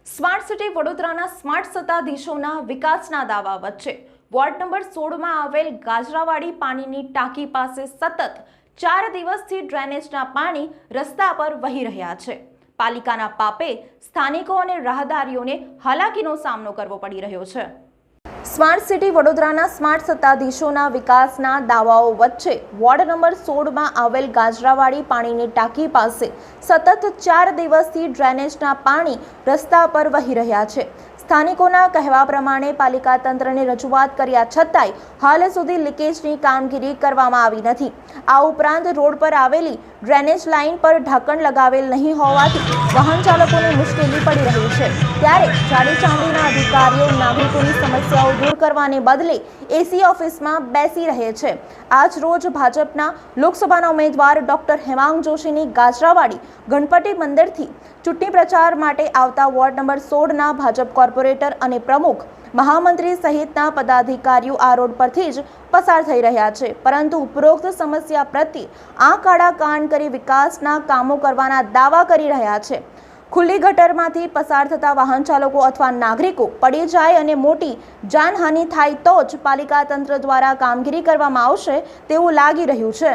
Smart city વડોદરાના smart સત્તાધીશોના વિકાસના દાવા વચ્ચે વોર્ડ નંબર 16માં આવેલ ગાજરાવાડી પાણીની ટાંકી પાસે સતત 4 દિવસથી ડ્રેનેજના પાણી રસ્તા પર વહી રહ્યા છે। પાલિકાના પાપે સ્થાનિકો અને રાહદારીઓને હાલાકીનો સામનો કરવો પડી રહ્યો છે। સ્માર્ટ સિટી વડોદરાના સ્માર્ટ સત્તાધીશોના વિકાસના દાવાઓ વચ્ચે વોર્ડ નંબર 16માં આવેલ ગાજરાવાડી પાણીની ટાંકી પાસે સતત 4 દિવસથી ડ્રેનેજના પાણી રસ્તા પર વહી રહ્યા છે। સ્થાનિકોના કહેવા પ્રમાણે પાલિકા તંત્રને રજૂઆત કર્યા છતાંય હાલ સુધી લીકેજની કામગીરી કરવામાં આવી નથી। આ ઉપરાંત રોડ પર આવેલી ડ્રેનેજ લાઇન પર ઢાંકણ લગાવેલ નહીં હોવાથી વાહન ચાલકોને મુશ્કેલી પડી રહી છે। ત્યારે જાડી ચામડીના અધિકારીઓ નાગરિકોની સમસ્યાઓ દૂર કરવાને બદલે એસી ઓફિસમાં બેસી રહે છે। આજ રોજ ભાજપના લોકસભાના ઉમેદવાર ડોક્ટર હેમાંગ જોશીની ગાજરાવાડી ગણપતિ મંદિરથી ચૂંટણી પ્રચાર માટે આવતા વોર્ડ નંબર 16ના ભાજપ કોર્પોરેટર અને પ્રમુખ મહામંત્રી સહિતના પદાધિકારીઓ આ રોડ પરથી જ પસાર થઈ રહ્યા છે, પરંતુ ઉપરોક્ત સમસ્યા પ્રત્યે આંખ આડા કાન કરી વિકાસના કામો કરવાના દાવા કરી રહ્યા છે। ખુલ્લી ગટરમાંથી પસાર થતા વાહન ચાલકો અથવા નાગરિકો પડી જાય અને મોટી જાનહાનિ થાય તો જ પાલિકા તંત્ર દ્વારા કામગીરી કરવામાં આવશે તેવું લાગી રહ્યું છે।